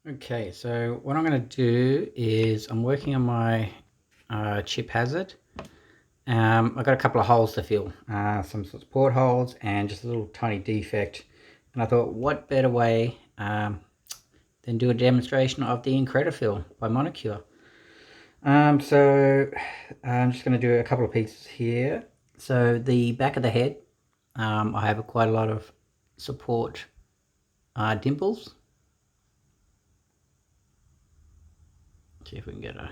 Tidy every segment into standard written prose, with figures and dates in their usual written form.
Okay, so what I'm going to do is I'm working on my chip hazard. I've got a couple of holes to fill, some support holes and just a little tiny defect. And I thought, what better way than do a demonstration of the IncredaFill by Monocure. So I'm just going to do a couple of pieces here. So the back of the head, I have quite a lot of support dimples. See if we can get a,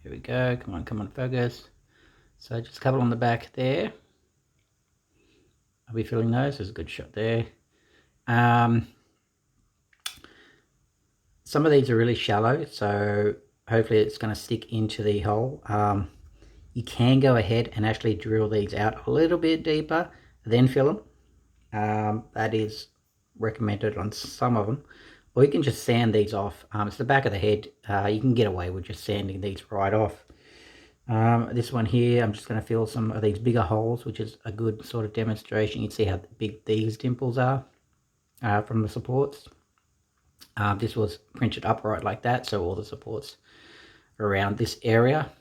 here we go, come on, focus. So just a couple on the back there. I'll be filling those, there's a good shot there. Some of these are really shallow, so hopefully it's going to stick into the hole. You can go ahead and actually drill these out a little bit deeper, then fill them. That is recommended on some of them. Or you can just sand these off. It's the back of the head. You can get away with just sanding these right off. This one here, I'm just going to fill some of these bigger holes, which is a good sort of demonstration. You can see how big these dimples are from the supports. This was printed upright like that, so all the supports around this area.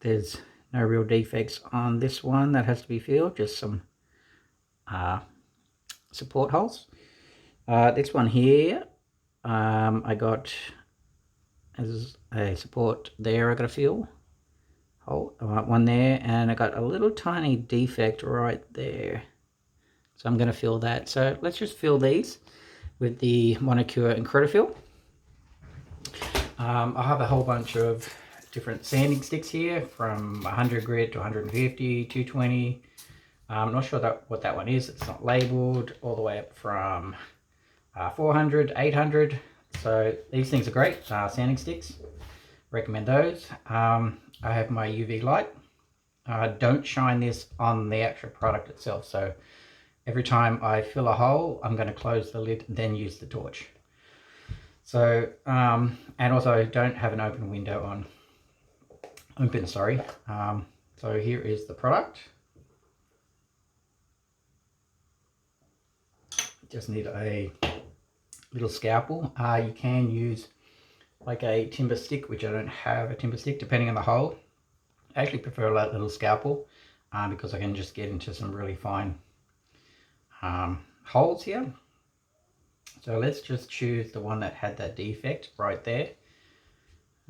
There's no real defects on this one that has to be filled, just some support holes. This one here, I got as a support there, I got a fill hole, one there, and I got a little tiny defect right there. So I'm going to fill that. So let's just fill these with the Monocure IncredaFill. I have a whole bunch of different sanding sticks here, from 100 grit to 150, 220. I'm not sure what that one is. It's not labeled. All the way up from 400, 800. So these things are great. Sanding sticks. Recommend those. I have my UV light. Don't shine this on the actual product itself. So every time I fill a hole, I'm going to close the lid, then use the torch. So, and also don't have an open window on. So here is the product. Just need a little scalpel. You can use like a timber stick, which I don't have a timber stick, depending on the hole. I actually prefer a little scalpel because I can just get into some really fine holes here. So let's just choose the one that had that defect right there.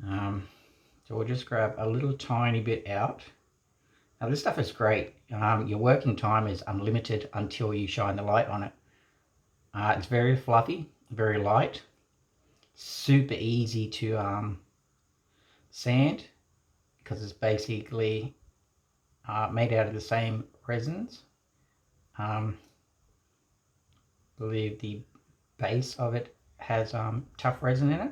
So we'll just grab a little tiny bit out. Now this stuff is great. Your working time is unlimited until you shine the light on it. It's very fluffy, very light, super easy to sand because it's basically made out of the same resins. I believe the base of it has tough resin in it.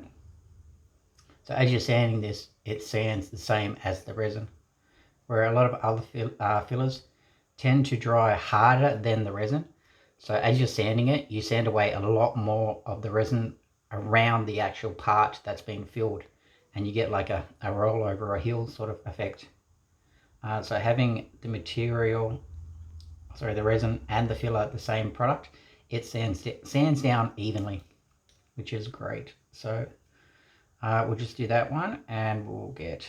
So as you're sanding this, it sands the same as the resin, where a lot of other fillers tend to dry harder than the resin. So as you're sanding it, you sand away a lot more of the resin around the actual part that's being filled, and you get like a rollover, a hill sort of effect. So having the the resin and the filler the same product, it sands down evenly, which is great. So we'll just do that one, and we'll get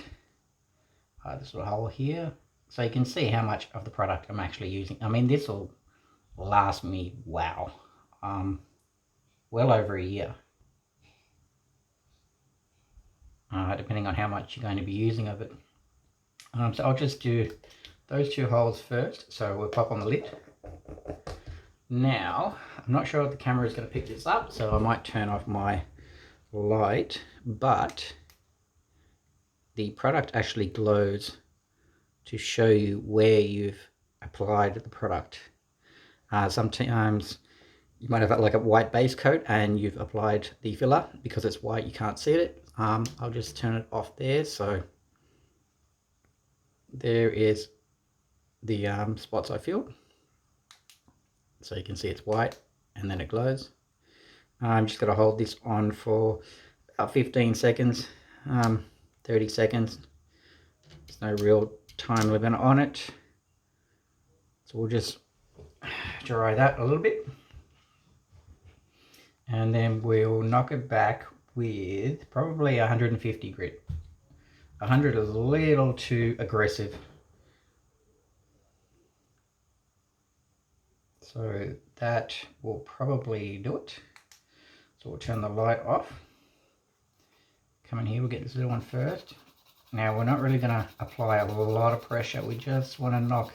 this little hole here, so you can see how much of the product I'm actually using. I mean, this will last me, wow, well over a year, depending on how much you're going to be using of it. So I'll just do those two holes first. So we'll pop on the lid. Now, I'm not sure if the camera is going to pick this up, so I might turn off my light, but the product actually glows to show you where you've applied the product. Sometimes you might have like a white base coat and you've applied the filler. Because it's white, you can't see it. I'll just turn it off there. So there is the spots I filled. So you can see it's white and then it glows. I'm just going to hold this on for about 15 seconds, 30 seconds. There's no real time limit on it. So we'll just dry that a little bit. And then we'll knock it back with probably 150 grit. 100 is a little too aggressive. So that will probably do it. So we'll turn the light off. Come in here, we'll get this little one first. Now we're not really going to apply a lot of pressure. We just want to knock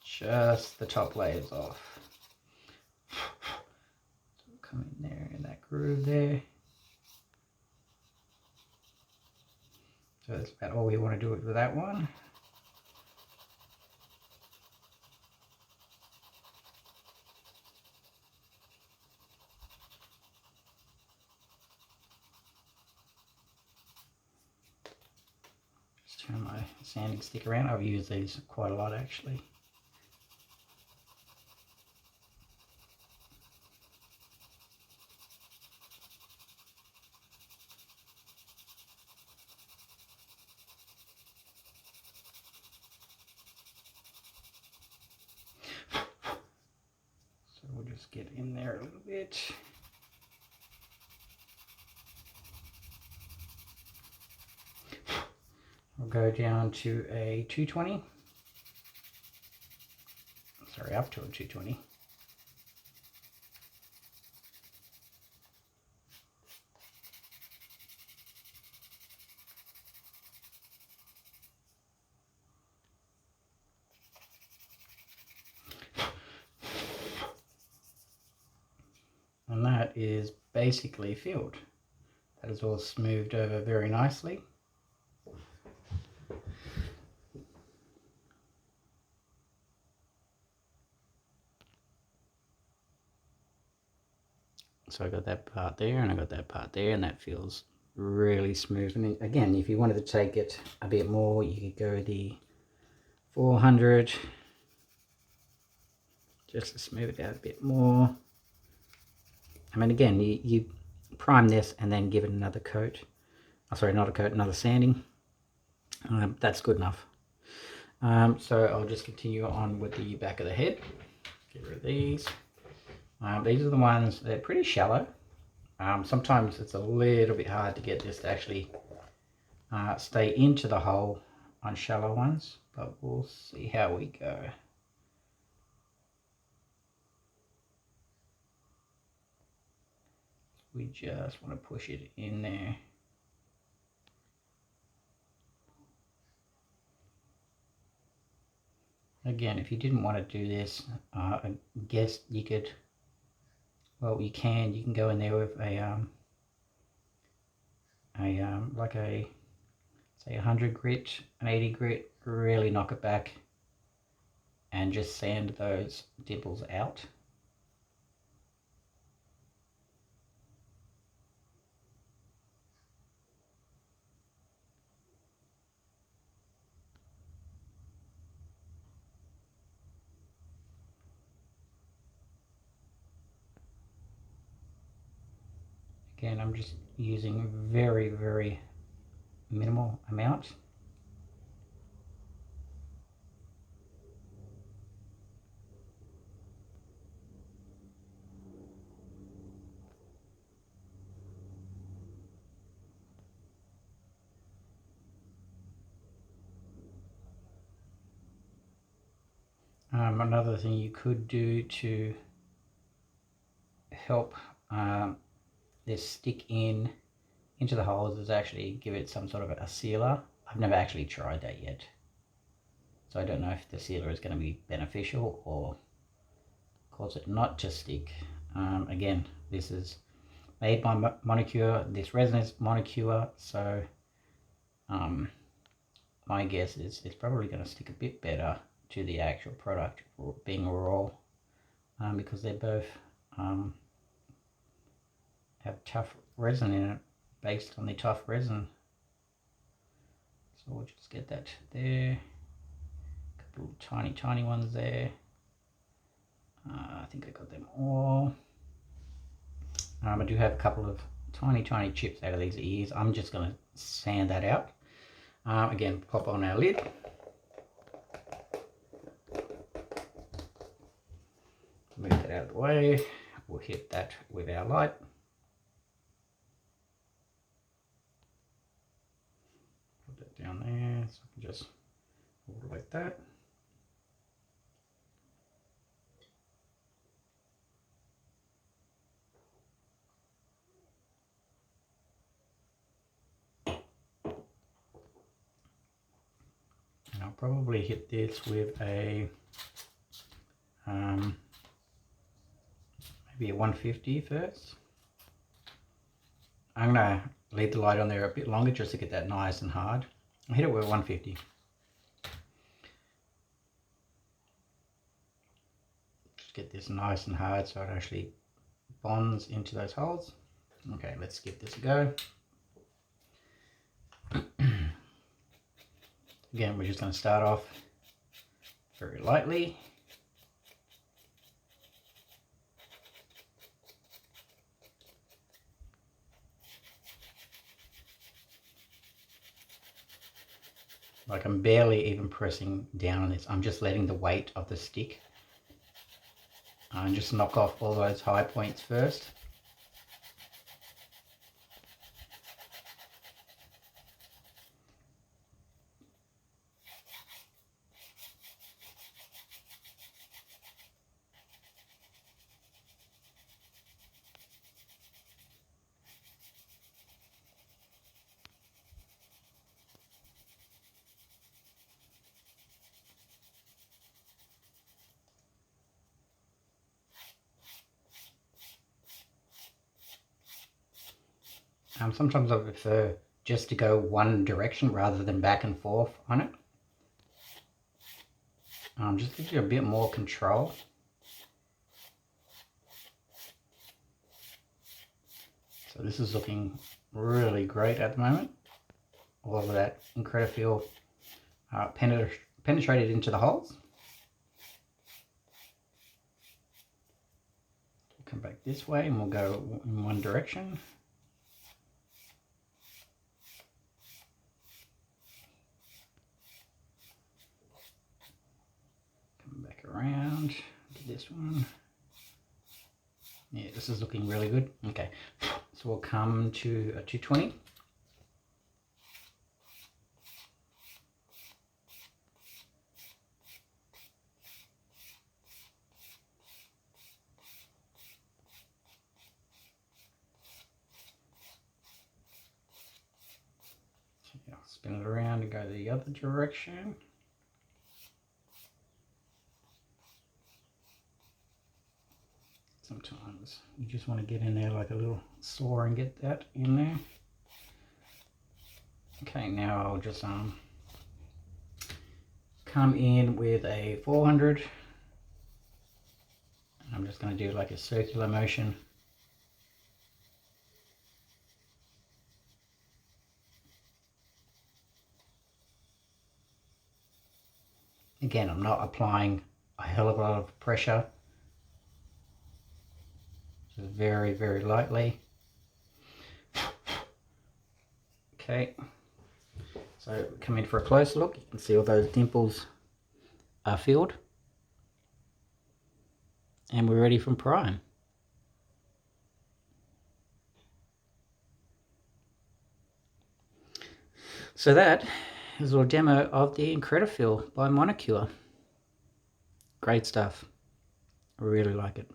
just the top layers off. So come in there in that groove there. So that's about all we want to do with that one. Just turn my sanding stick around. I've used these quite a lot actually. So we'll just get in there a little bit. We'll go down to a 220. Sorry, up to a 220. And that is basically filled. That is all smoothed over very nicely. So I got that part there and I got that part there, and that feels really smooth. And again, if you wanted to take it a bit more, you could go the 400 just to smooth it out a bit more. I mean, again, you prime this and then give it another coat. Oh, sorry, not a coat, another sanding. That's good enough. So I'll just continue on with the back of the head. Get rid of these. These are the ones, they're pretty shallow. Sometimes it's a little bit hard to get this to actually stay into the hole on shallow ones, but we'll see how we go. We just want to push it in there. Again, if you didn't want to do this, I guess you could, well, you can go in there with a like a, say 100 grit, an 80 grit, really knock it back and just sand those dimples out. Again, I'm just using very, very minimal amount. Another thing you could do to help this stick into the holes is actually give it some sort of a sealer. I've never actually tried that yet, so I don't know if the sealer is going to be beneficial or cause it not to stick. Again, this is made by Monocure. This resin is Monocure, so my guess is it's probably going to stick a bit better to the actual product being raw, because they both have tough resin in it, based on the tough resin. So we'll just get that there. A couple of tiny ones there. I think I got them all. I do have a couple of tiny chips out of these ears. I'm just going to sand that out. Again, pop on our lid. Move that out of the way. we'll hit that with our light. Put that down there so I can just hold it like that. And I'll probably hit this with a maybe a 150 first. I'm going to leave the light on there a bit longer just to get that nice and hard. I'll hit it with 150. Just get this nice and hard so it actually bonds into those holes. Okay, let's give this a go. Again, we're just going to start off very lightly. Like I'm barely even pressing down on this. I'm just letting the weight of the stick and just knock off all those high points first. Sometimes I prefer just to go one direction rather than back and forth on it. Just gives you a bit more control. So this is looking really great at the moment. All of that IncredaFill penetrated into the holes. We'll come back this way and we'll go in one direction. Around to this one. Yeah, this is looking really good. Okay, so we'll come to a 220. So I'll spin it around and go the other direction. Sometimes you just want to get in there like a little saw and get that in there. Okay, now I'll just come in with a 400. I'm just going to do like a circular motion. Again, I'm not applying a hell of a lot of pressure. Just very, very lightly. Okay, so come in for a close look. You can see all those dimples are filled. And we're ready for prime. So that is a little demo of the IncredaFill by Monocure. Great stuff. I really like it.